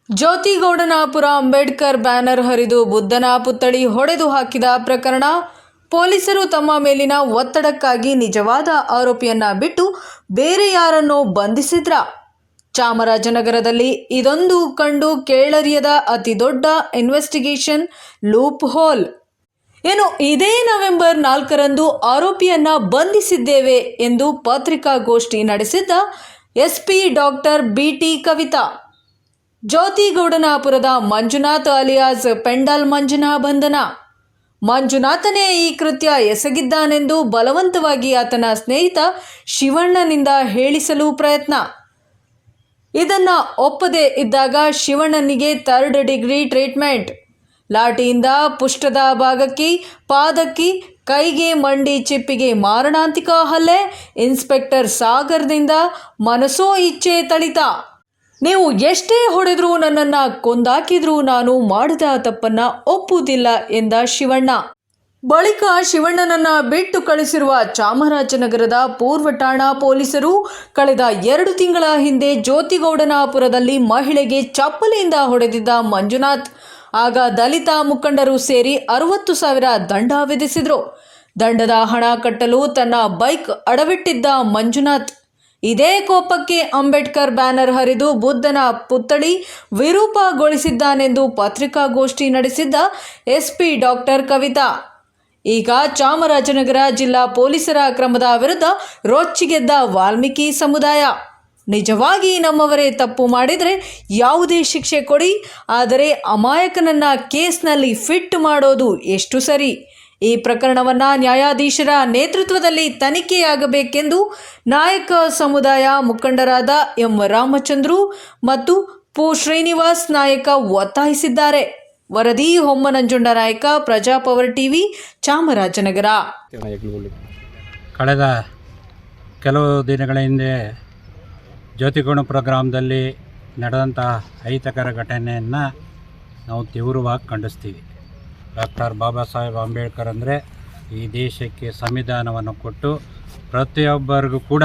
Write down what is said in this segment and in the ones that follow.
ಜ್ಯೋತಿಗೌಡನಾಪುರ Ambedkar banner ಹರಿದು ಬುದ್ಧನ ಪುತ್ಥಳಿ ಹೊಡೆದು ಹಾಕಿದ ಪ್ರಕರಣ. ಪೊಲೀಸರು ತಮ್ಮ ಮೇಲಿನ ಒತ್ತಡಕ್ಕಾಗಿ ನಿಜವಾದ ಆರೋಪಿಯನ್ನ ಬಿಟ್ಟು ಬೇರೆ ಯಾರನ್ನೋ ಬಂಧಿಸಿದ್ರ? ಚಾಮರಾಜನಗರದಲ್ಲಿ ಇದೊಂದು ಕಂಡು ಕೇಳರಿಯದ ಅತಿ ದೊಡ್ಡ ಇನ್ವೆಸ್ಟಿಗೇಷನ್ ಲೂಪ್ ಹೋಲ್. ಏನು ಇದೇ ನವೆಂಬರ್ 4ರಂದು ಆರೋಪಿಯನ್ನ ಬಂಧಿಸಿದ್ದೇವೆ ಎಂದು ಪತ್ರಿಕಾಗೋಷ್ಠಿ ನಡೆಸಿದ್ದ ಎಸ್ಪಿ ಡಾಕ್ಟರ್ BT ಕವಿತಾ. ಜ್ಯೋತಿಗೌಡನಾಪುರದ ಮಂಜುನಾಥ್ ಅಲಿಯಾಸ್ ಪೆಂಡಲ್ ಮಂಜುನಾ ಬಂಧನ. ಮಂಜುನಾಥನೇ ಈ ಕೃತ್ಯ ಎಸಗಿದ್ದಾನೆಂದು ಬಲವಂತವಾಗಿ ಆತನ ಸ್ನೇಹಿತ ಶಿವಣ್ಣನಿಂದ ಹೇಳಿಸಲು ಪ್ರಯತ್ನ. ಇದನ್ನ ಒಪ್ಪದೇ ಇದ್ದಾಗ ಶಿವಣ್ಣನಿಗೆ 3rd ಡಿಗ್ರಿ ಟ್ರೀಟ್ಮೆಂಟ್. ಲಾಠಿಯಿಂದ ಪುಷ್ಟದ ಭಾಗಕ್ಕೆ, ಪಾದಕ್ಕೆ, ಕೈಗೆ, ಮಂಡಿ ಚಿಪ್ಪಿಗೆ ಮಾರಣಾಂತಿಕ ಹಲ್ಲೆ. ಇನ್ಸ್ಪೆಕ್ಟರ್ ಸಾಗರ್ನಿಂದ ಮನಸೋ ಇಚ್ಛೆ ತಳಿತ. ನೀವು ಎಷ್ಟೇ ಹೊಡೆದ್ರೂ ನನ್ನನ್ನು ಕೊಂದಾಕಿದ್ರೂ ನಾನು ಮಾಡಿದ ತಪ್ಪನ್ನ ಒಪ್ಪುವುದಿಲ್ಲ ಎಂದ ಶಿವಣ್ಣ. ಬಳಿಕ ಶಿವಣ್ಣನನ್ನ ಬಿಟ್ಟು ಕಳಿಸಿರುವ ಚಾಮರಾಜನಗರದ ಪೂರ್ವ ಠಾಣಾ ಪೊಲೀಸರು ಕಳೆದ 2 ತಿಂಗಳ ಹಿಂದೆ ಜ್ಯೋತಿಗೌಡನಾಪುರದಲ್ಲಿ ಮಹಿಳೆಗೆ ಚಪ್ಪಲಿಯಿಂದ ಹೊಡೆದಿದ್ದ ಮಂಜುನಾಥ್. ಆಗ ದಲಿತ ಮುಖಂಡರು ಸೇರಿ 60,000 ದಂಡ ವಿಧಿಸಿದ್ರು. ದಂಡದ ಹಣ ಕಟ್ಟಲು ತನ್ನ ಬೈಕ್ ಅಡವಿಟ್ಟಿದ್ದ ಮಂಜುನಾಥ್ ಇದೇ ಕೋಪಕ್ಕೆ ಅಂಬೇಡ್ಕರ್ ಬ್ಯಾನರ್ ಹರಿದು ಬುದ್ಧನ ಪುತ್ಥಳಿ ವಿರೂಪಗೊಳಿಸಿದ್ದಾನೆಂದು ಪತ್ರಿಕಾಗೋಷ್ಠಿ ನಡೆಸಿದ್ದ ಎಸ್ಪಿ ಡಾಕ್ಟರ್ ಕವಿತಾ. ಈಗ ಚಾಮರಾಜನಗರ ಜಿಲ್ಲಾ ಪೊಲೀಸರ ಕ್ರಮದ ವಿರುದ್ಧ ರೊಚ್ಚಿಗೆದ್ದ ವಾಲ್ಮೀಕಿ ಸಮುದಾಯ. ನಿಜವಾಗಿ ನಮ್ಮವರೇ ತಪ್ಪು ಮಾಡಿದರೆ ಯಾವುದೇ ಶಿಕ್ಷೆ ಕೊಡಿ, ಆದರೆ ಅಮಾಯಕನನ್ನ ಕೇಸ್ನಲ್ಲಿ ಫಿಟ್ ಮಾಡೋದು ಎಷ್ಟು ಸರಿ? ಈ ಪ್ರಕರಣವನ್ನು ನ್ಯಾಯಾಧೀಶರ ನೇತೃತ್ವದಲ್ಲಿ ತನಿಖೆಯಾಗಬೇಕೆಂದು ನಾಯಕ ಸಮುದಾಯ ಮುಖಂಡರಾದ ಎಂ ರಾಮಚಂದ್ರು ಮತ್ತು ಪು ಶ್ರೀನಿವಾಸ್ ನಾಯಕ ಒತ್ತಾಯಿಸಿದ್ದಾರೆ. ವರದಿ ಹೊಮ್ಮನಂಜುಂಡ ನಾಯಕ, ಪ್ರಜಾಪವರ್ ಟಿವಿ, ಚಾಮರಾಜನಗರ. ಕಳೆದ ಕೆಲವು ದಿನಗಳ ಹಿಂದೆ ಜ್ಯೋತಿಗೌಡನಾಪುರ ಗ್ರಾಮದಲ್ಲಿ ನಡೆದಂಥ ಅಹಿತಕರ ಘಟನೆಯನ್ನು ನಾವು ತೀವ್ರವಾಗಿ ಖಂಡಿಸ್ತೀವಿ. ಡಾಕ್ಟರ್ ಬಾಬಾ ಸಾಹೇಬ್ ಅಂಬೇಡ್ಕರ್ ಅಂದರೆ ಈ ದೇಶಕ್ಕೆ ಸಂವಿಧಾನವನ್ನು ಕೊಟ್ಟು ಪ್ರತಿಯೊಬ್ಬರಿಗೂ ಕೂಡ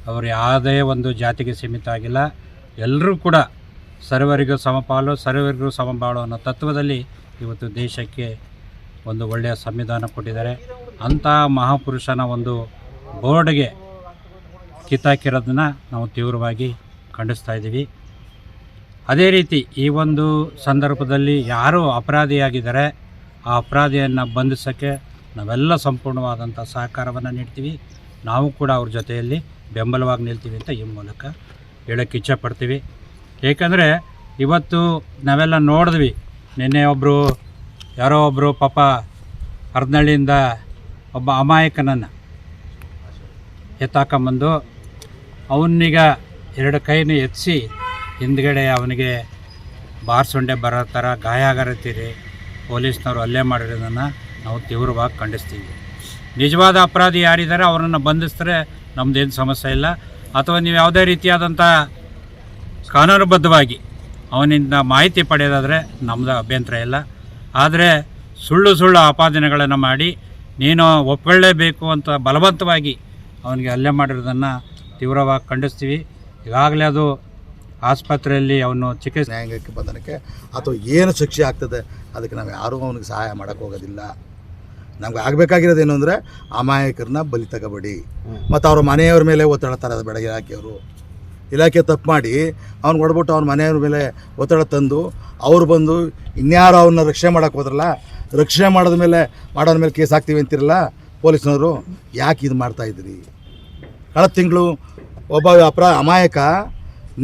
ಅವರು ಯಾವುದೇ ಒಂದು ಜಾತಿಗೆ ಸೀಮಿತ ಆಗಿಲ್ಲ, ಎಲ್ಲರೂ ಕೂಡ ಸರ್ವರಿಗೂ ಸಮಪಾಲು, ಸರ್ವರಿಗೂ ಸಮಬಾಳು ಅನ್ನೋ ತತ್ವದಲ್ಲಿ ಇವತ್ತು ದೇಶಕ್ಕೆ ಒಂದು ಒಳ್ಳೆಯ ಸಂವಿಧಾನ ಕೊಟ್ಟಿದ್ದಾರೆ. ಅಂಥ ಮಹಾಪುರುಷನ ಒಂದು ಬೋರ್ಡ್ಗೆ ಕಿತ್ತಾಕಿರೋದನ್ನು ನಾವು ತೀವ್ರವಾಗಿ ಖಂಡಿಸ್ತಾ ಇದ್ದೀವಿ. ಅದೇ ರೀತಿ ಈ ಒಂದು ಸಂದರ್ಭದಲ್ಲಿ ಯಾರು ಅಪರಾಧಿಯಾಗಿದ್ದಾರೆ ಆ ಅಪರಾಧಿಯನ್ನು ಬಂಧಿಸೋಕ್ಕೆ ನಾವೆಲ್ಲ ಸಂಪೂರ್ಣವಾದಂಥ ಸಹಕಾರವನ್ನು ನೀಡ್ತೀವಿ. ನಾವು ಕೂಡ ಅವ್ರ ಜೊತೆಯಲ್ಲಿ ಬೆಂಬಲವಾಗಿ ನಿಲ್ತೀವಿ ಅಂತ ಈ ಮೂಲಕ ಹೇಳೋಕ್ಕೆ ಇಚ್ಛೆಪಡ್ತೀವಿ. ಏಕೆಂದರೆ ಇವತ್ತು ನಾವೆಲ್ಲ ನೋಡಿದ್ವಿ, ನಿನ್ನೆ ಯಾರೋ ಒಬ್ಬರು ಪಾಪ ಹರದನಹಳ್ಳಿಯಿಂದ ಒಬ್ಬ ಅಮಾಯಕನನ್ನು ಎತ್ತಾಕೊಂಬಂದು ಅವನಿಗ 2 ಕೈನ ಎತ್ತಿಸಿ ಹಿಂದ್ಗಡೆ ಅವನಿಗೆ ಬಾರ್ಸೊಂಡೆ ಬರೋ ಥರ ಗಾಯ ಆಗರತ್ತೀರಿ ಪೊಲೀಸ್ನವರು ಹಲ್ಲೆ ಮಾಡಿರೋದನ್ನು ನಾವು ತೀವ್ರವಾಗಿ ಖಂಡಿಸ್ತೀವಿ. ನಿಜವಾದ ಅಪರಾಧಿ ಯಾರಿದ್ದಾರೆ ಅವರನ್ನು ಬಂಧಿಸಿದ್ರೆ ನಮ್ಮದೇನು ಸಮಸ್ಯೆ ಇಲ್ಲ, ಅಥವಾ ನೀವು ಯಾವುದೇ ರೀತಿಯಾದಂಥ ಕಾನೂನುಬದ್ಧವಾಗಿ ಅವನಿಂದ ಮಾಹಿತಿ ಪಡೆಯೋದಾದರೆ ನಮ್ಮದು ಅಭ್ಯಂತರ ಇಲ್ಲ. ಆದರೆ ಸುಳ್ಳು ಆಪಾದನೆಗಳನ್ನು ಮಾಡಿ ನೀನು ಒಪ್ಕೊಳ್ಳೇಬೇಕು ಅಂತ ಬಲವಂತವಾಗಿ ಅವನಿಗೆ ಹಲ್ಲೆ ಮಾಡಿರೋದನ್ನು ತೀವ್ರವಾಗಿ ಖಂಡಿಸ್ತೀವಿ. ಈಗಾಗಲೇ ಅದು ಆಸ್ಪತ್ರೆಯಲ್ಲಿ ಅವನು ಚಿಕಿತ್ಸೆ ನ್ಯಾಯಾಂಗಕ್ಕೆ ಬಂಧನಕ್ಕೆ ಅಥವಾ ಏನು ಶಿಕ್ಷೆ ಆಗ್ತದೆ ಅದಕ್ಕೆ ನಾವು ಯಾರೂ ಅವನಿಗೆ ಸಹಾಯ ಮಾಡೋಕ್ಕೆ ಹೋಗೋದಿಲ್ಲ. ನಮ್ಗೆ ಆಗಬೇಕಾಗಿರೋದೇನು ಅಂದರೆ ಅಮಾಯಕರನ್ನ ಬಲಿ ತಗೋಬೇಡಿ, ಮತ್ತು ಅವ್ರ ಮನೆಯವ್ರ ಮೇಲೆ ಒತ್ತಡ ತರೋದು ಬೇಡ. ಇಲಾಖೆ ತಪ್ಪು ಮಾಡಿ ಅವ್ನು ಹೊಡ್ಬಿಟ್ಟು ಅವ್ನ ಮನೆಯವ್ರ ಮೇಲೆ ಒತ್ತಡ ತಂದು ಅವ್ರು ಬಂದು ಇನ್ಯಾರು ಅವನ್ನ ರಕ್ಷಣೆ ಮಾಡೋಕ್ಕೆ ಹೋದ್ರಲ್ಲ, ರಕ್ಷಣೆ ಮಾಡೋದ್ರ ಮೇಲೆ ಕೇಸ್ ಹಾಕ್ತೀವಿ ಅಂತಿರಲ್ಲ ಪೊಲೀಸ್ನವರು. ಯಾಕೆ ಇದು ಮಾಡ್ತಾಯಿದ್ರಿ? ಕಳೆದ ತಿಂಗಳು ಒಬ್ಬ ಅಮಾಯಕ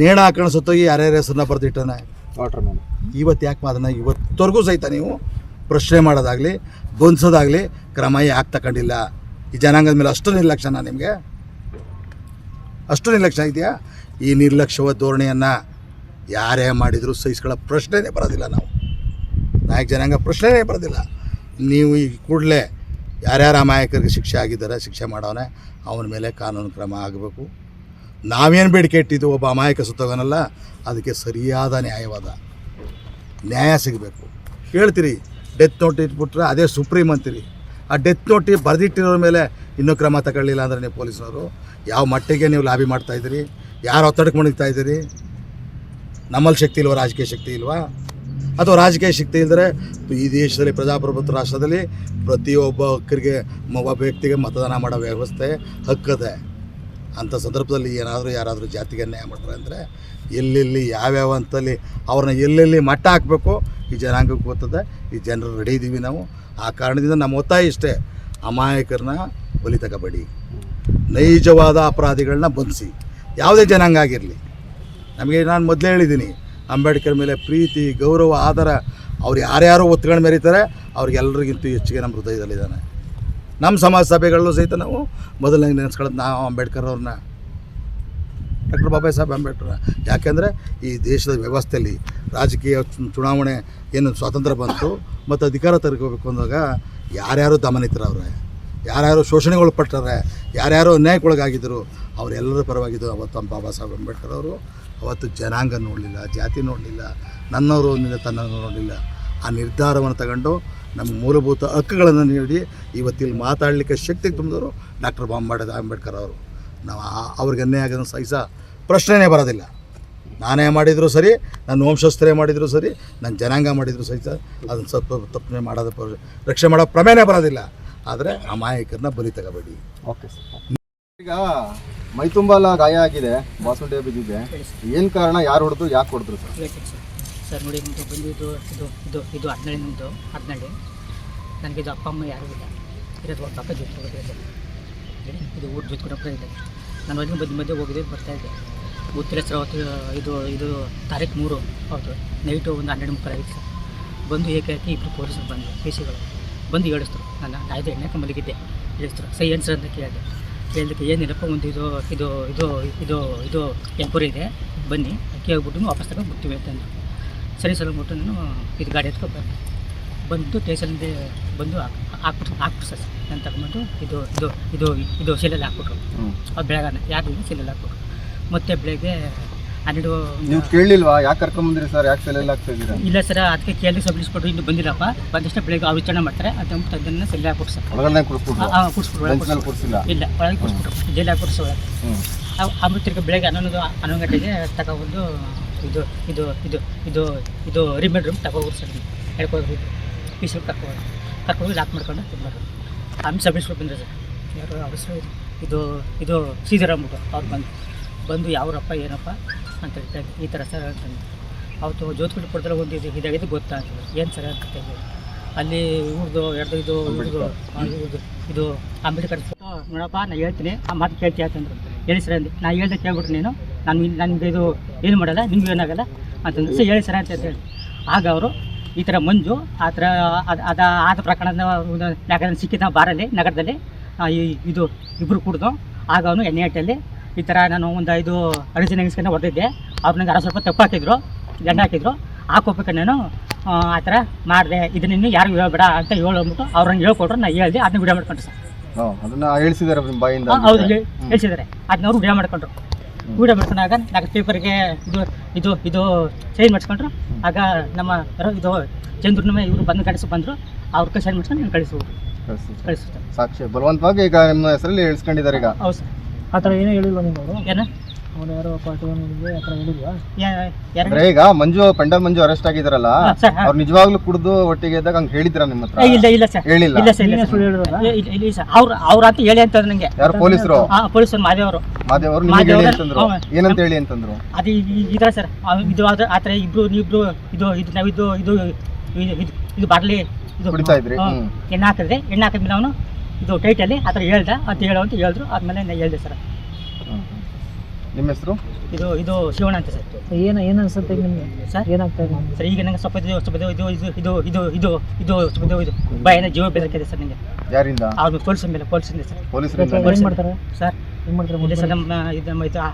ನೇಣ ಹಾಕೊಂಡು ಸುತ್ತೋಗಿ ಯಾರ್ಯಾರ ಹೆಸರನ್ನ ಬರೆದಿಟ್ಟಾನೆ. ಇವತ್ತು ಯಾಕೆ ಅದನ್ನು ಇವತ್ತವರೆಗೂ ಸಹಿತ ನೀವು ಪ್ರಶ್ನೆ ಮಾಡೋದಾಗಲಿ ಬಂಧಿಸೋದಾಗಲಿ ಕ್ರಮ ಯಾಕೆ ತಗೊಂಡಿಲ್ಲ? ಈ ಜನಾಂಗದ ಮೇಲೆ ಅಷ್ಟು ನಿರ್ಲಕ್ಷ್ಯನ ನಿಮಗೆ? ಅಷ್ಟು ನಿರ್ಲಕ್ಷ್ಯ ಇದೆಯಾ? ಈ ನಿರ್ಲಕ್ಷ್ಯವ ಧೋರಣೆಯನ್ನು ಯಾರೇ ಮಾಡಿದರೂ ಸಹಿಸ್ಕೊಳ್ಳೋ ಪ್ರಶ್ನೆನೇ ಬರೋದಿಲ್ಲ. ನಾವು ನಾಯಕ ಜನಾಂಗ ಪ್ರಶ್ನೆನೇ ಬರೋದಿಲ್ಲ. ನೀವು ಈ ಕೂಡಲೇ ಯಾರ್ಯಾರ ಅಮಾಯಕರಿಗೆ ಶಿಕ್ಷೆ ಆಗಿದ್ದಾರೆ ಶಿಕ್ಷೆ ಮಾಡೋನೆ ಅವನ ಮೇಲೆ ಕಾನೂನು ಕ್ರಮ ಆಗಬೇಕು. ನಾವೇನು ಬೇಡಿಕೆ ಇಟ್ಟಿದ್ದು ಒಬ್ಬ ಅಮಾಯಕ ಸುತ್ತೋಗನಲ್ಲ, ಅದಕ್ಕೆ ಸರಿಯಾದ ನ್ಯಾಯ ಸಿಗಬೇಕು. ಹೇಳ್ತೀರಿ ಡೆತ್ ನೋಟ್ ಇಟ್ಬಿಟ್ರೆ ಅದೇ ಸುಪ್ರೀಂ ಅಂತೀರಿ. ಆ ಡೆತ್ ನೋಟ್ ಬರೆದಿಟ್ಟಿರೋರ ಮೇಲೆ ಇನ್ನೂ ಕ್ರಮ ತಗೊಳ್ಳಿಲ್ಲ ಅಂದರೆ ನೀವು ಪೊಲೀಸ್ನವರು ಯಾವ ಮಟ್ಟಿಗೆ ನೀವು ಲಾಬಿ ಮಾಡ್ತಾಯಿದ್ದೀರಿ? ಯಾರು ಒತ್ತಡಕ್ಕೆ ಮಣಿಗ್ತಾ ಇದ್ದೀರಿ? ನಮ್ಮಲ್ಲಿ ಶಕ್ತಿ ಇಲ್ವಾ, ರಾಜಕೀಯ ಶಕ್ತಿ ಇಲ್ವಾ? ಅಥವಾ ರಾಜಕೀಯ ಶಕ್ತಿ ಇಲ್ಲದ್ರೆ ಈ ದೇಶದಲ್ಲಿ ಪ್ರಜಾಪ್ರಭುತ್ವ ರಾಷ್ಟ್ರದಲ್ಲಿ ಪ್ರತಿಯೊಬ್ಬ ಒಬ್ಬ ವ್ಯಕ್ತಿಗೆ ಮತದಾನ ಮಾಡೋ ವ್ಯವಸ್ಥೆ ಹಕ್ಕದೆ. ಅಂಥ ಸಂದರ್ಭದಲ್ಲಿ ಯಾರಾದರೂ ಜಾತಿಗೆ ಅನ್ಯಾಯ ಮಾಡ್ತಾರೆ ಅಂದರೆ ಎಲ್ಲೆಲ್ಲಿ ಯಾವ್ಯಾವ ಹಂತಲ್ಲಿ ಅವ್ರನ್ನ ಎಲ್ಲೆಲ್ಲಿ ಮಟ್ಟ ಹಾಕಬೇಕು ಈ ಜನಾಂಗಕ್ಕೆ ಗೊತ್ತದೆ. ಈ ಜನರು ರೆಡಿ ಇದ್ದೀವಿ ನಾವು. ಆ ಕಾರಣದಿಂದ ನಮ್ಮ ಒತ್ತಾಯ ಇಷ್ಟೇ, ಅಮಾಯಕರನ್ನ ಬಲಿ ತಗೋಬೇಡಿ, ನೈಜವಾದ ಅಪರಾಧಿಗಳನ್ನ ಬಂಧಿಸಿ. ಯಾವುದೇ ಜನಾಂಗ ಆಗಿರಲಿ. ನಮಗೆ ನಾನು ಮೊದಲೇ ಹೇಳಿದ್ದೀನಿ, ಅಂಬೇಡ್ಕರ್ ಮೇಲೆ ಪ್ರೀತಿ, ಗೌರವ, ಆದರ. ಅವ್ರು ಯಾರ್ಯಾರೋ ಒತ್ತುಗಳು ಮೆರೀತಾರೆ, ಅವ್ರಿಗೆಲ್ಲರಿಗಿಂತ ಹೆಚ್ಚಿಗೆ ನಮ್ಮ ಹೃದಯದಲ್ಲಿದ್ದಾನೆ. ನಮ್ಮ ಸಮಾಜ ಸಭೆಗಳಲ್ಲೂ ಸಹಿತ ನಾವು ಮೊದಲನೇ ನೆನೆಸ್ಕೊಳ್ಳೋದು ನಾವು ಅಂಬೇಡ್ಕರ್ ಅವ್ರನ್ನ, ಡಾಕ್ಟರ್ ಬಾಬಾ ಸಾಹೇಬ್ ಅಂಬೇಡ್ಕರ್. ಯಾಕೆಂದರೆ ಈ ದೇಶದ ವ್ಯವಸ್ಥೆಯಲ್ಲಿ ರಾಜಕೀಯ ಚುನಾವಣೆ ಏನು ಸ್ವಾತಂತ್ರ್ಯ ಬಂತು ಮತ್ತು ಅಧಿಕಾರ ತೆಗೆದುಕೋಬೇಕು ಅಂದಾಗ ಯಾರ್ಯಾರು ದಮನಿತರವ್ರೆ, ಯಾರ್ಯಾರು ಶೋಷಣೆಗೊಳಪಟ್ಟರೆ, ಯಾರ್ಯಾರು ಅನ್ಯಾಯಕ್ಕೊಳಗಾಗಿದ್ದರು, ಅವರೆಲ್ಲರ ಪರವಾಗಿದ್ದು ಅವತ್ತು ಬಾಬಾ ಸಾಹೇಬ್ ಅಂಬೇಡ್ಕರ್ ಅವರು ಅವತ್ತು ಜನಾಂಗ ನೋಡಲಿಲ್ಲ, ಜಾತಿ ನೋಡಲಿಲ್ಲ, ನನ್ನವರು ತನ್ನನ್ನು ನೋಡಲಿಲ್ಲ. ಆ ನಿರ್ಧಾರವನ್ನು ತಗೊಂಡು ನಮ್ಮ ಮೂಲಭೂತ ಹಕ್ಕುಗಳನ್ನು ನೀಡಿ ಇವತ್ತಿಲ್ಲಿ ಮಾತಾಡಲಿಕ್ಕೆ ಶಕ್ತಿ ತುಂಬಿದವರು ಡಾಕ್ಟರ್ ಅಂಬೇಡ್ಕರ್ ಅವರು. ನಾವು ಅವ್ರಿಗೆ ಅನ್ಯಾಯ ಆಗೋದನ್ನು ಸಹಿಸೋ ಪ್ರಶ್ನೆನೇ ಬರೋದಿಲ್ಲ. ನಾನೇ ಮಾಡಿದರೂ ಸರಿ, ನನ್ನ ವಂಶಸ್ಥರೇ ಮಾಡಿದರೂ ಸರಿ, ನನ್ನ ಜನಾಂಗ ಮಾಡಿದರೂ ಸಹಿತ ಅದನ್ನು ಸ್ವಲ್ಪ ತಪ್ಪನೆ ಮಾಡೋದು ರಕ್ಷಣೆ ಮಾಡೋ ಪ್ರಮೇಯನೇ ಬರೋದಿಲ್ಲ. ಆದರೆ ಅಮಾಯಕರನ್ನ ಬಲಿ ತಗೋಬೇಡಿ. Okay sir. ಈಗ ಮೈ ತುಂಬೆಲ್ಲ ಗಾಯ ಆಗಿದೆ, ಬಾಸುಂಡೆ ಬಿದ್ದಿದೆ. ಏನು ಕಾರಣ, ಯಾರು ಹೊಡೆದ್ರು, ಯಾಕೆ ಹೊಡೆದ್ರು ಸರ್? ಹೇಳ್ತೀನಿ ಸರ್ ನೋಡಿ, ನಿಮ್ಮದು ಬಂದಿದ್ದು ಇದು 17 ನನಗೆ ಇದು ಅಪ್ಪ ಅಮ್ಮ ಯಾರೂ ಇಲ್ಲ, ಇರೋದು ಒಂದು ಅಪ್ಪ ಜೊತೆ ಹೋಗೋದಿಲ್ಲ, ಇದು ಊಟ ಜೊತೆ ಕೂಡ ಇಲ್ಲ. ನಾನು ಒಳಗೆ ಮಧ್ಯೆ ಹೋಗಿದ್ದೆ, ಬರ್ತಾಯಿದ್ದೆ. ಗೊತ್ತಿಲ್ಲ ಸರ್, ಅವತ್ತು ಇದು ತಾರೀಕು 3 ಹೌದು, ನೈಟು ಒಂದು 12:30 ಆಗಿತ್ತು ಸರ್. ಬಂದು ಏಕಾಏಕಿ ಇಬ್ಬರು ಪೊಲೀಸರು ಬಂದು ಪಿ ಸಿಗಳು ಬಂದು ಹೇಳಿಸ್ತರು. ನಾನು ಆಯ್ತು ಎಣ್ಣೆಕ ಮಲಗಿದ್ದೆ, ಹೇಳಿಸ್ತರು. ಸೈ ಏನು ಸರ್ ಅಂತ ಕೇಳಿದಕ್ಕೆ ಏನಿಲ್ಲಪ್ಪ, ಒಂದು ಇದು ಎಂಕ್ವೈರಿ ಇದೆ, ಬನ್ನಿ ಕೇಳ್ಬಿಟ್ಟು ವಾಪಸ್ ತಗೊಂಡು ಬಿಡ್ತೀವಿ ಅಂತಂದು. ಸರಿ ಸರ್ ಅಂದ್ಬಿಟ್ಟು ನಾನು ಇದು ಗಾಡಿ ಎತ್ಕೊಂಡು ಬಂದು ಸ್ಟೇಷನ್ಗೆ ಬಂದು ಹಾಕ್ಬಿಟ್ಟು ಸರ್. ನಾನು ತಗೊಂಡು ಇದು ಸೆಲ್ಲಲ್ಲಿ ಹಾಕ್ಬಿಟ್ರು. ಅದು ಬೆಳಗಾನ ಯಾರು ಸೆಲ್ಲಲ್ಲಿ ಹಾಕ್ಬಿಟ್ರು. ಮತ್ತು ಬೆಳಗ್ಗೆ 12 ನೀವು ಕೇಳಲಿಲ್ವಾ, ಯಾಕೆ ಕರ್ಕೊಂಬಂದ್ರಿ ಸರ್, ಯಾಕೆ ಸೆಲ್ಲಲ್ಲಿ ಹಾಕ್ತಾ ಇದ್ದೀರಾ? ಇಲ್ಲ ಸರ್, ಅದಕ್ಕೆ ಕೇಳಿ ಸಬ್ಲಿಸ್ಬಿಟ್ರು, ಇನ್ನೂ ಬಂದಿಲ್ಲಪ್ಪ, ಬಂದಷ್ಟೇ ಬೆಳಗ್ಗೆ ಅವ್ರು ವಿಚಾರಣೆ ಮಾಡ್ತಾರೆ ಅಂತ ಅದನ್ನು ಸೆಲ್ಲ ಹಾಕ್ಬಿಟ್ಟು ಸರ್. ಒಳಗಡೆ ಕುಡಿಸ್ಬಿಟ್ರು? ಕುಡಿಸ್ಬಿಟ್ರು ಕುಡಿಸಿಲ್ಲ? ಇಲ್ಲ, ಒಳಗೆ ಕುಡಿಸ್ಬಿಟ್ರು, ಜೈಲಿ ಹಾಕ್ಬಿಟ್ಟು ಸರ್. ಆಮೇಲೆ ತಿರ್ಗಿ ಬೆಳಗ್ಗೆ 11 ಗಂಟೆಗೆ ತಗೊಬಂದು ಇದು ರಿಮೇಡ್ ರೂಮ್ ತಗೋಬೋದು ಸರ್. ಹೇಳ್ಕೊಂಡು ಪೀಸಲ್ಲಿ ಕರ್ಕೊಂಡು ಲಾಕ್ ಮಾಡ್ಕೊಂಡು ತಿನ್ನೋರು. ಆಮೇಲೆ ಸಬ್ಲಿಸ್ಬಿಟ್ಟು ಬಂದರು ಸರ್. ಯಾರು ಅವ್ರ ಹೆಸರು ಇದು ಸೀದರಾಮ್ ಅವ್ರು ಬಂದು ಯಾವ್ರಪ್ಪ ಏನಪ್ಪ ಅಂತ ಹೇಳ್ತಾರೆ, ಈ ಥರ ಸರ್ ಅಂತಂದು. ಅವತ್ತು ಜೋತ್ಕುಟಪುರದಲ್ಲಿ ಒಂದು ಇದಾಗಿದೆ ಗೊತ್ತಾ ಅಂತಂದ್ರೆ, ಏನು ಸರ್ ಅಂತ ಹೇಳಿ ಅಲ್ಲಿ ಇವ್ರದ್ದು ಇದು ಅಂಬೇಡ್ಕರ್ ನೋಡಪ್ಪ ನಾನು ಹೇಳ್ತೀನಿ, ಆ ಮಾತು ಕೇಳ್ತೀಯ ಅಂತಂದ್ರು. ಹೇಳಿ ಸರ್ ಅಂದು. ನಾನು ಹೇಳ್ದೆ ಕೇಳ್ಬಿಟ್ರು, ನೀನು ನನಗೆ ಇದು ಏನು ಮಾಡಲ್ಲ, ನಿಮ್ಗೆ ಏನಾಗಲ್ಲ ಅಂತಂದ್ರೆ ಸರ್ ಹೇಳಿ ಸರ್ ಅಂತ ಹೇಳಿ. ಆಗ ಅವರು ಈ ಥರ ಮಂಜು ಆ ಥರ ಆದ ಪ್ರಕರಣದ ಯಾಕಂದ್ರೆ ಸಿಕ್ಕಿದ ಬಾರಲ್ಲಿ ನಗರದಲ್ಲಿ ಇದು ಇಬ್ಬರು ಕುಡಿದು. ಆಗ ಅವನು ಎಣ್ಣೆ ಹಟ್ಟಲ್ಲಿ ಈ ಥರ ನಾನು ಒಂದು 5 ಅರ್ಜಿ ನೆಗೆಸ್ಕೊಂಡು ಹೊಡೆದಿದ್ದೆ. ಅವ್ರು ನನಗೆ 60 ರೂಪಾಯಿ ತಪ್ಪು ಹಾಕಿದ್ರು, ದಂಡ ಹಾಕಿದ್ರು. ಹಾಕೋಬೇಕು ನಾನು ಆ ಥರ ಮಾಡಿದೆ, ಇದನ್ನ ಯಾರಿಗೂ ಹೇಳ್ಬೇಡ ಅಂತ ಹೇಳ್ಬಿಟ್ಟು ಅವ್ರನ್ನ ಹೇಳ್ಕೊಟ್ರು. ನಾನು ಹೇಳಿದೆ, ಅದನ್ನ ವಿಡಿಯೋ ಮಾಡ್ಕೊಂಡ್ರು ಸರ್. ಅದನ್ನ ಹೇಳಿಸಿದ್ದಾರೆ ನಿಮ್ಮ ಬಾಯಿಂದ? ಹೌದು, ಹೇಳಿಸಿದ್ದಾರೆ. ಅದನ್ನ ಅವರು ವಿಡಿಯೋ ಮಾಡ್ಕೊಂಡ್ರು. ವಿಡಿಯೋ ಮಾಡ್ಕೊಂಡಾಗ ನಾಲ್ಕು ಪೇಪರ್ಗೆ ಇದು ಸೈನ್ ಮಾಡಿಸ್ಕೊಂಡ್ರು. ಆಗ ನಮ್ಮ ಇದು ಚಂದ್ರನಮ್ಮ ಇವರು ಬಂದರು. ಅವ್ರ ಸೈನ್ ಮಾಡಿಸ್ಕೊಂಡು ನಾನು ಕಳಿಸ್ತಾರೆ. ಸಾಕ್ಷಿ ಬಲವಂತವಾಗಿ ಈಗ ನಿಮ್ಮ ಹೆಸರಲ್ಲಿ ಹೇಳಿಸ್ಕೊಂಡಿದ್ದಾರೆ ಈಗ? ಹೌದು ಸರ್. ಆ ಥರ ಏನೋ ಹೇಳಿಲ್ಲ ನಿಮ್ಮವರು? ಏನು ಅವನು ಯಾರೋ ಪಾರ್ಟಿ ನಿಮಗೆ ಆ ಥರ ಹೇಳಿಲ್ವಾ? ಅಂದ್ರೆ ಈಗ ಪೆಂಡಲ್ ಮಂಜು ಅರೆಸ್ಟ್ ಆಗಿದಾರಲ್ಲ, ಅವ್ರು ನಿಜವಾಗ್ಲೂ ಕುಡಿದು ಒಟ್ಟಿಗೆ ಇದ್ದಾಗ ಹಂಗೆ ಹೇಳಿದ್ರ ನಿಮ್ಮ ಹತ್ರ? ಇಲ್ಲ ಸರ್, ಹೇಳಿಲ್ಲ. ಇಲ್ಲ ಸರ್, ಅವ್ರ ಅಂತ ಹೇಳಿ ಅಂತ ನಂಗೆ. ಯಾರು ಪೊಲೀಸರು? ಪೊಲೀಸರು ಮಾದೇವರು ನಿಮಗೆ ಹೇಳಿ ಅಂತಂದ್ರು? ಏನಂತ ಹೇಳಿ ಅಂತಂದ್ರು? ಅದು ಈ ಥರ ಸರ್, ಇದು ಆ ಥರ ಇಬ್ರು ಇದು ಬಾರ್ಲಿ ಕುಡಿತಾ ಇದ್ರಿ? ಎಣ್ಣೆ ಹಾಕಿದ್ಮೇಲೆ ಅವನು ಇದು ಟೈಟಲ್ಲಿ ಆ ಥರ ಹೇಳ್ದ ಅಂತ ಹೇಳಿದ್ರು. ಆದ್ಮೇಲೆ ನಾನು ಹೇಳಿದೆ ಸರ್. ನಿಮ್ಮ ಹೆಸರು? ಇದು ಶಿವಣ್ಣ ಅಂತ ಸರ್. ಏನು ಅನ್ಸುತ್ತೆ ನಿಮಗೆ ಸರ್? ಏನಾಗ್ತಾ ಇದೆ ಸರ್ ಈಗ ನಂಗೆ ಸ್ವಲ್ಪ ಇದು ಭಯನ ಜೀವ ಬೆದರಿಕೆ ಸರ್ ನನಗೆ. ಯಾರಿಂದ? ಅವ್ರು ಪೊಲೀಸಿಂದ ಸರ್. ಪೊಲೀಸರಿಂದ ಏನು ಮಾಡ್ತಾರೆ ಸರ್? ಏನು ಮಾಡ್ತಾರೆ ಇಲ್ಲ ಸರ್, ನಮ್ಮ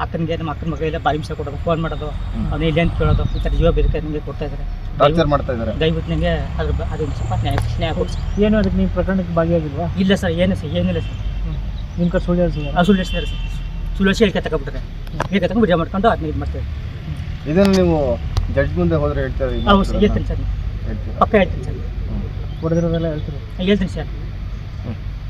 ಅಕ್ಕನಿಗೆ ನಮ್ಮ ಅಕ್ಕನ ಮಗಳೆಲ್ಲ ಬಾಯಿ ಹಿಂಸೆ ಕೊಡೋದು, ಫೋನ್ ಮಾಡೋದು, ಅವನು ಇಲ್ಲಿ ಅಂತ ಕೇಳೋದು, ಈ ಥರ ಜೀವ ಬೆದರಿಕೆ ನನಗೆ ಕೊಡ್ತಾ ಇದ್ದಾರೆ. ಟಾರ್ಚರ್ ಮಾಡ್ತಾ ಇದ್ದಾರೆ. ದಯವಿಟ್ಟು ನನಗೆ ಅದನ್ನು ಸ್ವಲ್ಪ ನ್ಯಾಯ ಕೊಡಿಸಿ. ಏನು ಅದಕ್ಕೆ ನೀವು ಪ್ರಕರಣಕ್ಕೆ ಭಾಗಿಯಾಗಿಲ್ವಾ? ಇಲ್ಲ ಸರ್, ಏನಿಲ್ಲ ಸರ್. ನಿಮ್ಮ ಕಡೆ ಸುಳ್ಳು ಹೇಳ್ಸಿದ್ದಾರೆ? ಸುಳ್ಳು ಹೇಳ್ಸಿದ್ದಾರೆ ಸರ್. ಸುಳ್ಳು ಹೇಳಿಕೆ ತಗೊಬಿಟ್ರೆ ವಿಡಿಯೋ ಮಾಡ್ಕೊಂಡು ಅದನ್ನ ಇದು ಮಾಡ್ತೇವೆ. ಇದನ್ನು ನೀವು ಜಡ್ಜ್ ಮುಂದೆ ಹೋದ್ರೆ ಹೇಳ್ತಾರೆ? ಹೌದು ಸರ್, ಹೇಳ್ತೀನಿ ಸರ್, ಪಕ್ಕ ಹೇಳ್ತೀನಿ ಸರ್. ಹೊಡೆದಿರೋದೆಲ್ಲ ಹೇಳ್ತೀರಿ? ಹೇಳ್ತೀನಿ ಸರ್.